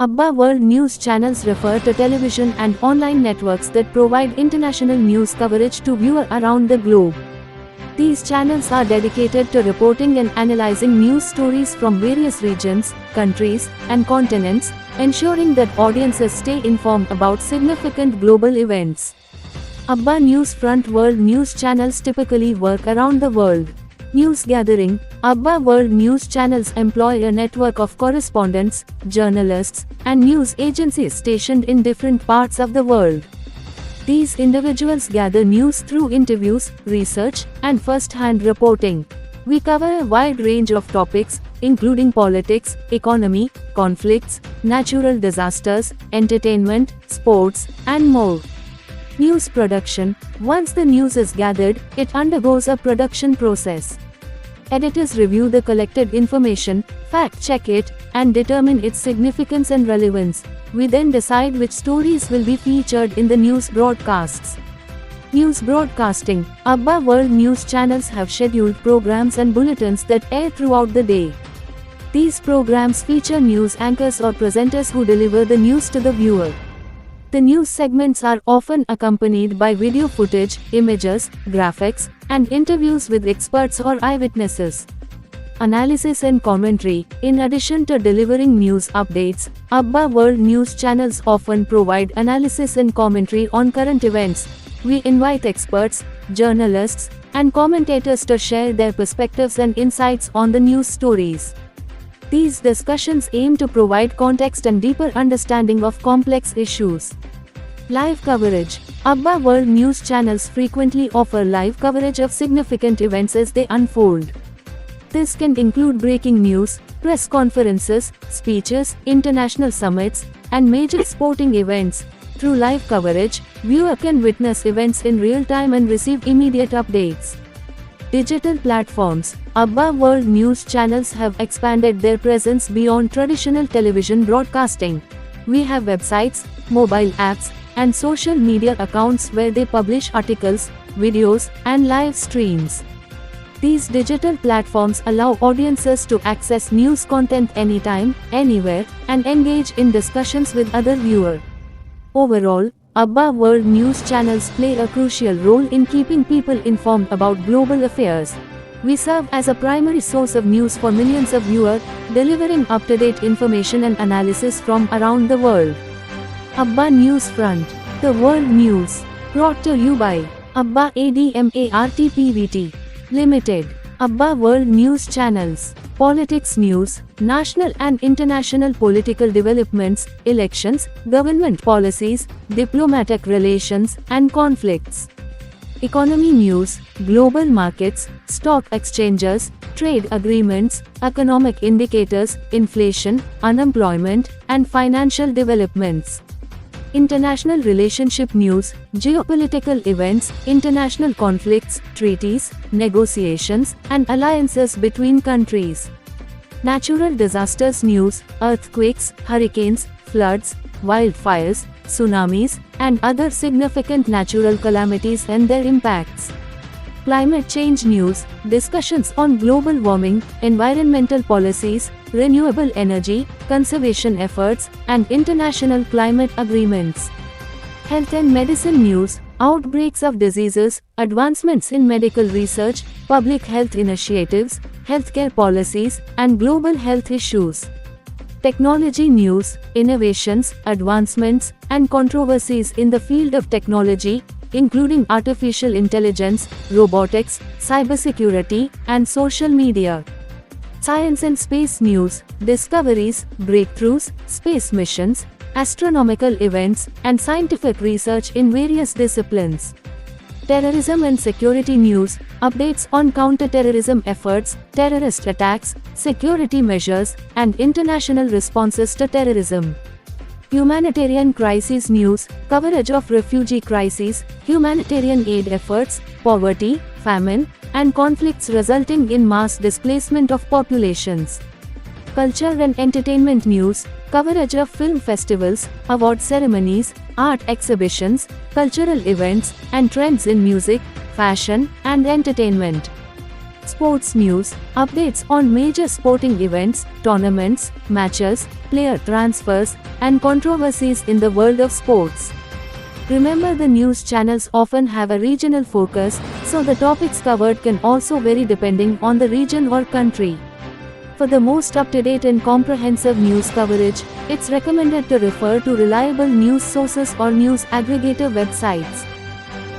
Abba World News channels refer to television and online networks that provide international news coverage to viewers around the globe. These channels are dedicated to reporting and analyzing news stories from various regions, countries, and continents, ensuring that audiences stay informed about significant global events. Abba News Front World News channels typically work around the world. News gathering. Abba World News channels employ a network of correspondents, journalists, and news agencies stationed in different parts of the world. These individuals gather news through interviews, research, and first-hand reporting. We cover a wide range of topics, including politics, economy, conflicts, natural disasters, entertainment, sports, and more. News production. Once the news is gathered, it undergoes a production process. Editors review the collected information, fact-check it, and determine its significance and relevance. We then decide which stories will be featured in the news broadcasts. News broadcasting. Abba World News channels have scheduled programs and bulletins that air throughout the day. These programs feature news anchors or presenters who deliver the news to the viewer. The news segments are often accompanied by video footage, images, graphics, and interviews with experts or eyewitnesses. Analysis and commentary. In addition to delivering news updates, Abba World News channels often provide analysis and commentary on current events. We invite experts, journalists, and commentators to share their perspectives and insights on the news stories. These discussions aim to provide context and deeper understanding of complex issues. Live coverage. Abba World News channels frequently offer live coverage of significant events as they unfold. This can include breaking news, press conferences, speeches, international summits, and major sporting events. Through live coverage, viewers can witness events in real time and receive immediate updates. Digital platforms. Abba World News channels have expanded their presence beyond traditional television broadcasting. We have websites, mobile apps, and social media accounts where they publish articles, videos, and live streams. These digital platforms allow audiences to access news content anytime, anywhere, and engage in discussions with other viewers. Overall, Abba World News channels play a crucial role in keeping people informed about global affairs. We serve as a primary source of news for millions of viewers, delivering up-to-date information and analysis from around the world. Abba News Front. The World News. Brought to you by Abba ADMART PVT Limited. Abba World News channels. Politics news, national and international political developments, elections, government policies, diplomatic relations, and conflicts. Economy news, global markets, stock exchanges, trade agreements, economic indicators, inflation, unemployment, and financial developments. International relationship news, geopolitical events, international conflicts, treaties, negotiations, and alliances between countries. Natural disasters news, earthquakes, hurricanes, floods, wildfires, tsunamis, and other significant natural calamities and their impacts. Climate change news, discussions on global warming, environmental policies, renewable energy, conservation efforts, and international climate agreements. Health and medicine news, outbreaks of diseases, advancements in medical research, public health initiatives, healthcare policies, and global health issues. Technology news, innovations, advancements, and controversies in the field of technology, including artificial intelligence, robotics, cybersecurity, and social media. Science and space news, discoveries, breakthroughs, space missions, astronomical events, and scientific research in various disciplines. Terrorism and security news, updates on counter-terrorism efforts, terrorist attacks, security measures, and international responses to terrorism. Humanitarian crisis news, coverage of refugee crises, humanitarian aid efforts, poverty, famine, and conflicts resulting in mass displacement of populations. Culture and entertainment news, coverage of film festivals, award ceremonies, art exhibitions, cultural events, and trends in music, fashion, and entertainment. Sports news, updates on major sporting events, tournaments, matches, player transfers, and controversies in the world of sports. Remember, the news channels often have a regional focus, so the topics covered can also vary depending on the region or country. For the most up-to-date and comprehensive news coverage, it's recommended to refer to reliable news sources or news aggregator websites.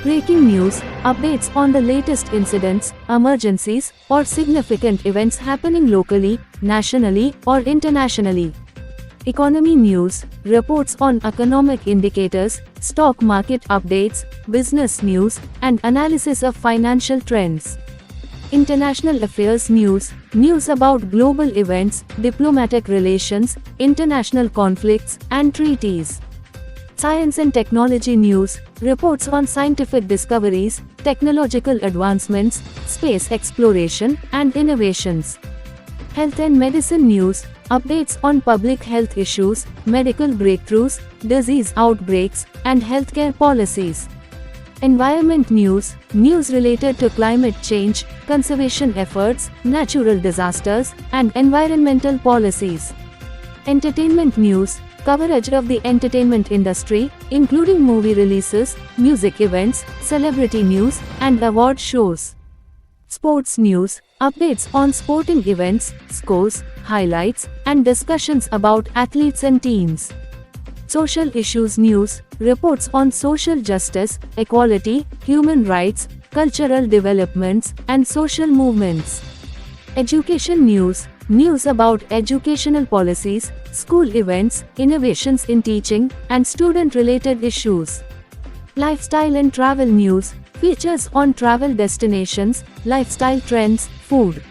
Breaking news, updates on the latest incidents, emergencies, or significant events happening locally, nationally, or internationally. Economy news, reports on economic indicators, stock market updates, business news, and analysis of financial trends. International affairs news, news about global events, diplomatic relations, international conflicts, and treaties. Science and technology news, reports on scientific discoveries, technological advancements, space exploration, and innovations. Health and medicine news, updates on public health issues, medical breakthroughs, disease outbreaks, and healthcare policies. Environment news, news related to climate change, conservation efforts, natural disasters, and environmental policies. Entertainment news, coverage of the entertainment industry, including movie releases, music events, celebrity news, and award shows. Sports news, updates on sporting events, scores, highlights, and discussions about athletes and teams. Social issues news, reports on social justice, equality, human rights, cultural developments, and social movements. Education news, news about educational policies, school events, innovations in teaching, and student-related issues. Lifestyle and travel news, features on travel destinations, lifestyle trends, food.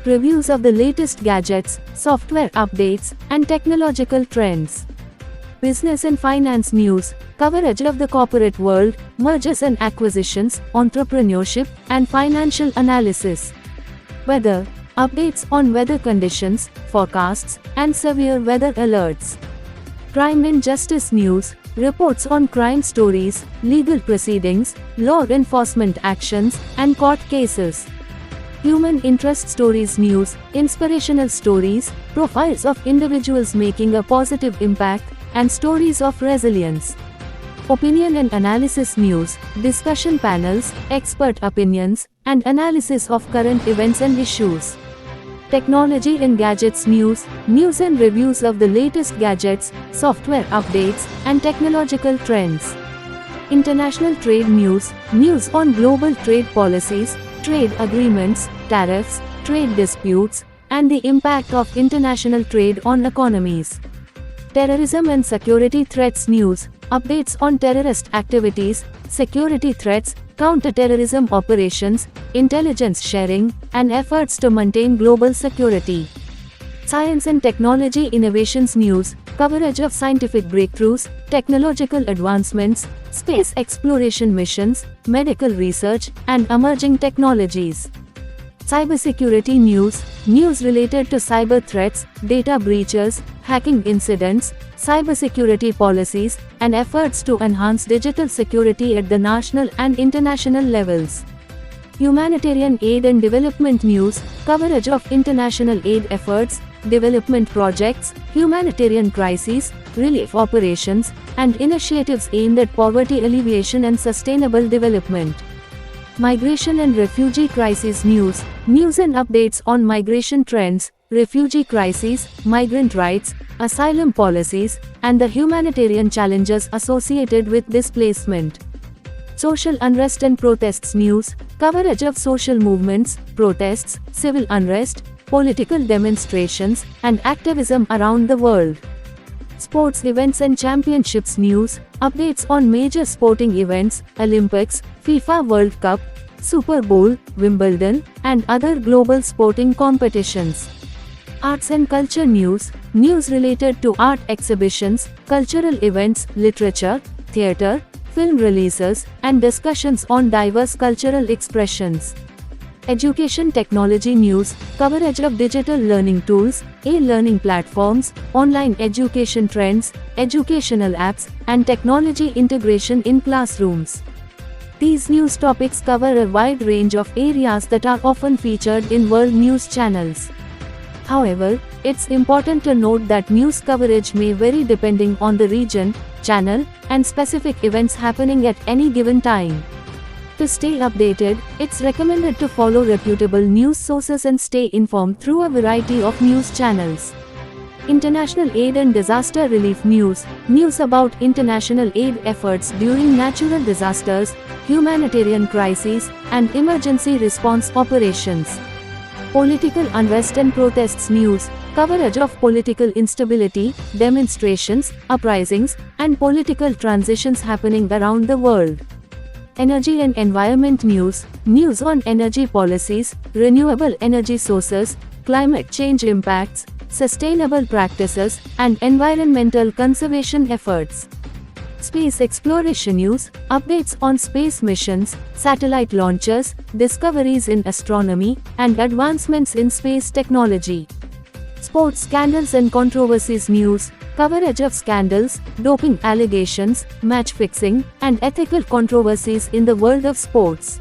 Reviews of the latest gadgets, software updates, and technological trends. Business and finance news, coverage of the corporate world, mergers and acquisitions, entrepreneurship, and financial analysis. Weather, updates on weather conditions, forecasts, and severe weather alerts. Crime and justice news, reports on crime stories, legal proceedings, law enforcement actions, and court cases. Human interest stories news, inspirational stories, profiles of individuals making a positive impact, and stories of resilience. Opinion and analysis news, discussion panels, expert opinions, and analysis of current events and issues. Technology and gadgets news, news and reviews of the latest gadgets, software updates, and technological trends. International trade news, news on global trade policies, trade agreements, tariffs, trade disputes, and the impact of international trade on economies. Terrorism and security threats news, updates on terrorist activities, security threats, counter-terrorism operations, intelligence sharing, and efforts to maintain global security. Science and technology innovations news, coverage of scientific breakthroughs, technological advancements, space exploration missions, medical research, and emerging technologies. Cybersecurity news, news related to cyber threats, data breaches, hacking incidents, cybersecurity policies, and efforts to enhance digital security at the national and international levels. Humanitarian aid and development news, coverage of international aid efforts, development projects, humanitarian crises, relief operations, and initiatives aimed at poverty alleviation and sustainable development. Migration and refugee crisis news, news and updates on migration trends, refugee crises, migrant rights, asylum policies, and the humanitarian challenges associated with displacement. Social unrest and protests news, coverage of social movements, protests, civil unrest, political demonstrations, and activism around the world. Sports events and championships news, updates on major sporting events, Olympics, FIFA World Cup, Super Bowl, Wimbledon, and other global sporting competitions. Arts and culture news, news related to art exhibitions, cultural events, literature, theatre, film releases, and discussions on diverse cultural expressions. Education technology news, coverage of digital learning tools, e-learning platforms, online education trends, educational apps, and technology integration in classrooms. These news topics cover a wide range of areas that are often featured in world news channels. However, it's important to note that news coverage may vary depending on the region, channel, and specific events happening at any given time. To stay updated, it's recommended to follow reputable news sources and stay informed through a variety of news channels. International aid and disaster relief news, news about international aid efforts during natural disasters, humanitarian crises, and emergency response operations. Political unrest and protests news, coverage of political instability, demonstrations, uprisings, and political transitions happening around the world. Energy and environment news, news on energy policies, renewable energy sources, climate change impacts, sustainable practices, and environmental conservation efforts. Space exploration news, updates on space missions, satellite launches, discoveries in astronomy, and advancements in space technology. Sports scandals and controversies news, coverage of scandals, doping allegations, match fixing, and ethical controversies in the world of sports.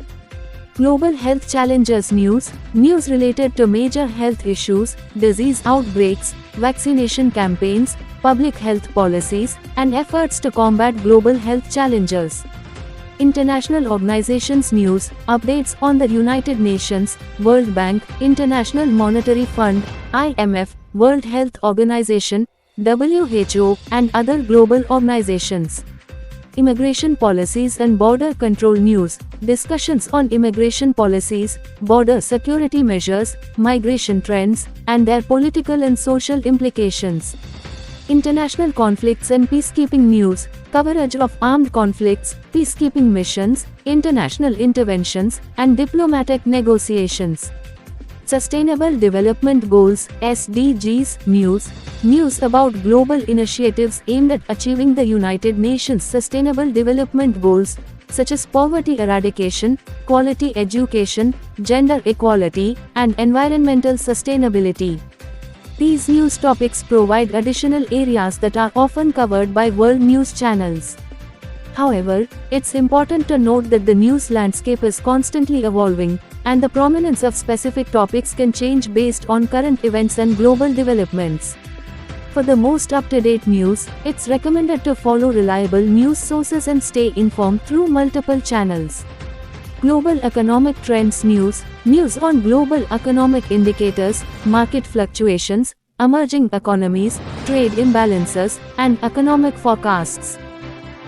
Global health challenges news, news related to major health issues, disease outbreaks, vaccination campaigns, public health policies, and efforts to combat global health challenges. International organizations news, updates on the United Nations, World Bank, International Monetary Fund, IMF, World Health Organization, WHO, and other global organizations. Immigration policies and border control news, discussions on immigration policies, border security measures, migration trends, and their political and social implications. International conflicts and peacekeeping news, coverage of armed conflicts, peacekeeping missions, international interventions, and diplomatic negotiations. Sustainable Development Goals (SDGs) news, news about global initiatives aimed at achieving the United Nations Sustainable Development Goals, such as poverty eradication, quality education, gender equality, and environmental sustainability. These news topics provide additional areas that are often covered by world news channels. However, it's important to note that the news landscape is constantly evolving, and the prominence of specific topics can change based on current events and global developments. For the most up-to-date news, it's recommended to follow reliable news sources and stay informed through multiple channels. Global economic trends news, news on global economic indicators, market fluctuations, emerging economies, trade imbalances, and economic forecasts.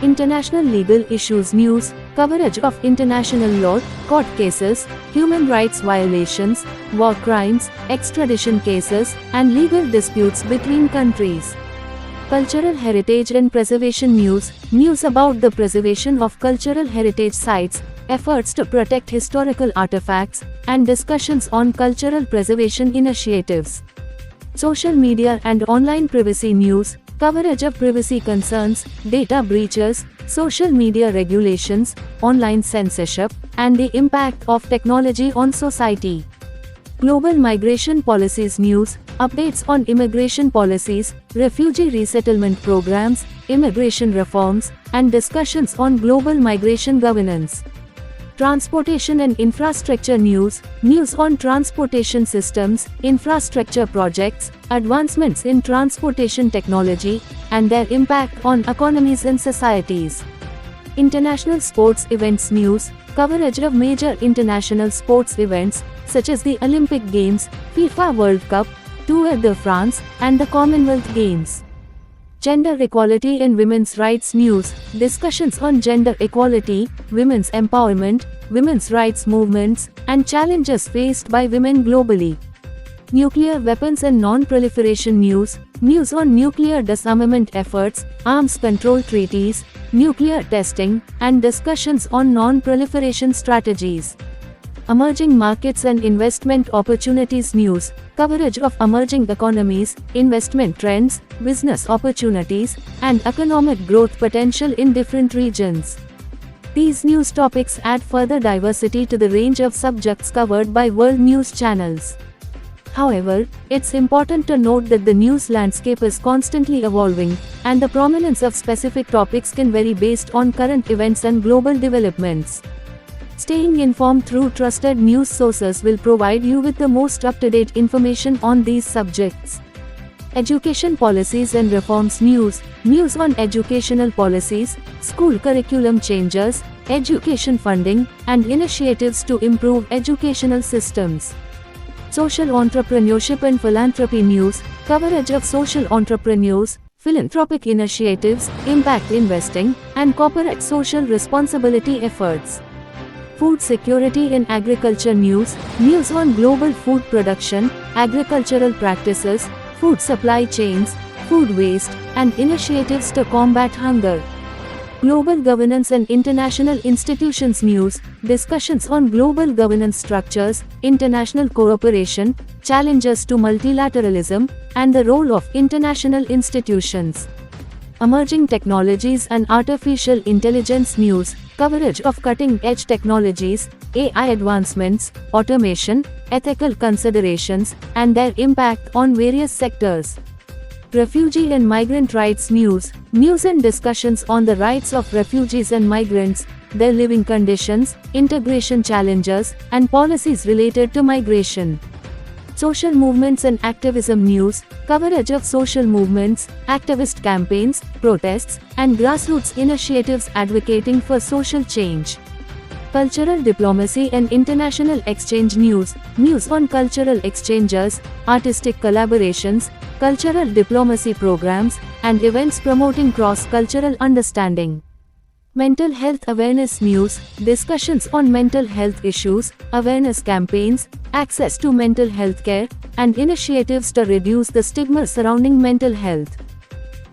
International legal issues news, coverage of international law, court cases, human rights violations, war crimes, extradition cases, and legal disputes between countries. Cultural heritage and preservation news, news about the preservation of cultural heritage sites, efforts to protect historical artifacts, and discussions on cultural preservation initiatives. Social media and online privacy news, coverage of privacy concerns, data breaches, social media regulations, online censorship, and the impact of technology on society. Global migration policies news, updates on immigration policies, refugee resettlement programs, immigration reforms, and discussions on global migration governance. Transportation and infrastructure news, news on transportation systems, infrastructure projects, advancements in transportation technology, and their impact on economies and societies. International sports events news, coverage of major international sports events, such as the Olympic Games, FIFA World Cup, Tour de France, and the Commonwealth Games. Gender equality and women's rights news, discussions on gender equality, women's empowerment, women's rights movements, and challenges faced by women globally. Nuclear weapons and non-proliferation news, news on nuclear disarmament efforts, arms control treaties, nuclear testing, and discussions on non-proliferation strategies. Emerging markets and investment opportunities news, coverage of emerging economies, investment trends, business opportunities, and economic growth potential in different regions. These news topics add further diversity to the range of subjects covered by world news channels. However, it's important to note that the news landscape is constantly evolving, and the prominence of specific topics can vary based on current events and global developments. Staying informed through trusted news sources will provide you with the most up-to-date information on these subjects. Education policies and reforms news on educational policies, school curriculum changes, education funding, and initiatives to improve educational systems. Social entrepreneurship and philanthropy news, coverage of social entrepreneurs, philanthropic initiatives, impact investing, and corporate social responsibility efforts. Food security and agriculture news on global food production, agricultural practices, food supply chains, food waste, and initiatives to combat hunger. Global governance and international institutions news, discussions on global governance structures, international cooperation, challenges to multilateralism, and the role of international institutions. Emerging technologies and artificial intelligence news, coverage of cutting-edge technologies, AI advancements, automation, ethical considerations, and their impact on various sectors. Refugee and migrant rights news and discussions on the rights of refugees and migrants, their living conditions, integration challenges, and policies related to migration. Social movements and activism news, coverage of social movements, activist campaigns, protests, and grassroots initiatives advocating for social change. Cultural diplomacy and international exchange news on cultural exchanges, artistic collaborations, cultural diplomacy programs, and events promoting cross-cultural understanding. Mental health awareness news, discussions on mental health issues, awareness campaigns, access to mental health care, and initiatives to reduce the stigma surrounding mental health.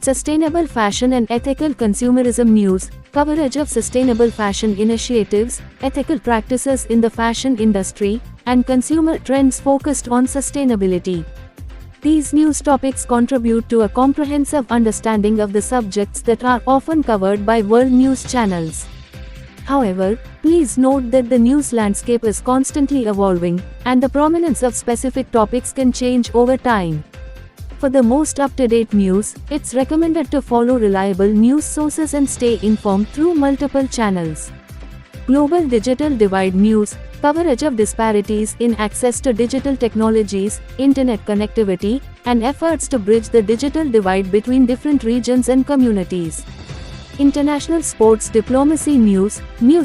Sustainable fashion and ethical consumerism news, coverage of sustainable fashion initiatives, ethical practices in the fashion industry, and consumer trends focused on sustainability. These news topics contribute to a comprehensive understanding of the subjects that are often covered by world news channels. However, please note that the news landscape is constantly evolving, and the prominence of specific topics can change over time. For the most up-to-date news, it's recommended to follow reliable news sources and stay informed through multiple channels. Global Digital Divide news, coverage of disparities in access to digital technologies, internet connectivity, and efforts to bridge the digital divide between different regions and communities. International sports diplomacy news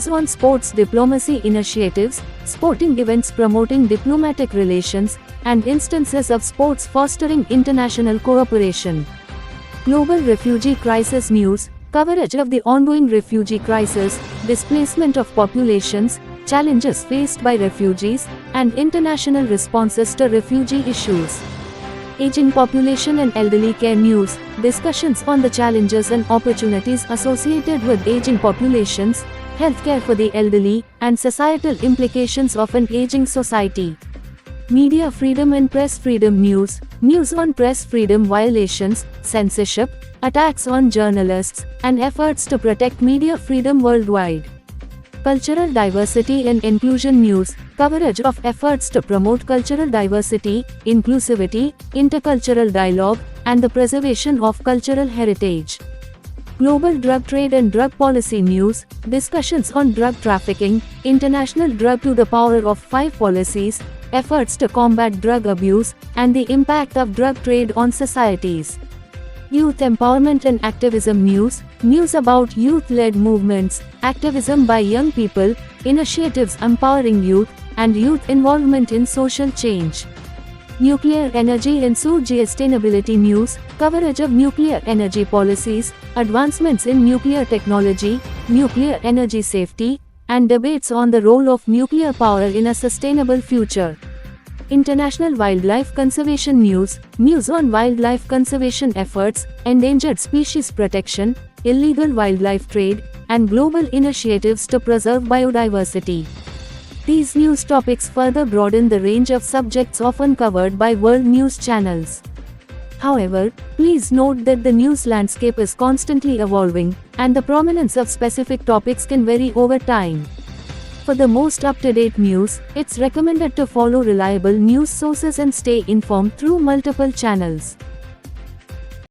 on sports diplomacy initiatives, sporting events promoting diplomatic relations, and instances of sports fostering international cooperation. Global refugee crisis news, coverage of the ongoing refugee crisis, displacement of populations, challenges faced by refugees, and international responses to refugee issues. Aging population and elderly care news, discussions on the challenges and opportunities associated with aging populations, healthcare for the elderly, and societal implications of an aging society. Media freedom and press freedom news on press freedom violations, censorship, attacks on journalists, and efforts to protect media freedom worldwide. Cultural diversity and inclusion news, coverage of efforts to promote cultural diversity, inclusivity, intercultural dialogue, and the preservation of cultural heritage. Global drug trade and drug policy news, discussions on drug trafficking, international drug to the power of 5 policies, efforts to combat drug abuse, and the impact of drug trade on societies. Youth empowerment and activism news about youth-led movements, activism by young people, initiatives empowering youth, and youth involvement in social change. Nuclear energy and sustainability news, coverage of nuclear energy policies, advancements in nuclear technology, nuclear energy safety, and debates on the role of nuclear power in a sustainable future. International wildlife conservation news on wildlife conservation efforts, endangered species protection, illegal wildlife trade, and global initiatives to preserve biodiversity. These news topics further broaden the range of subjects often covered by world news channels. However, please note that the news landscape is constantly evolving, and the prominence of specific topics can vary over time. For the most up-to-date news, it's recommended to follow reliable news sources and stay informed through multiple channels.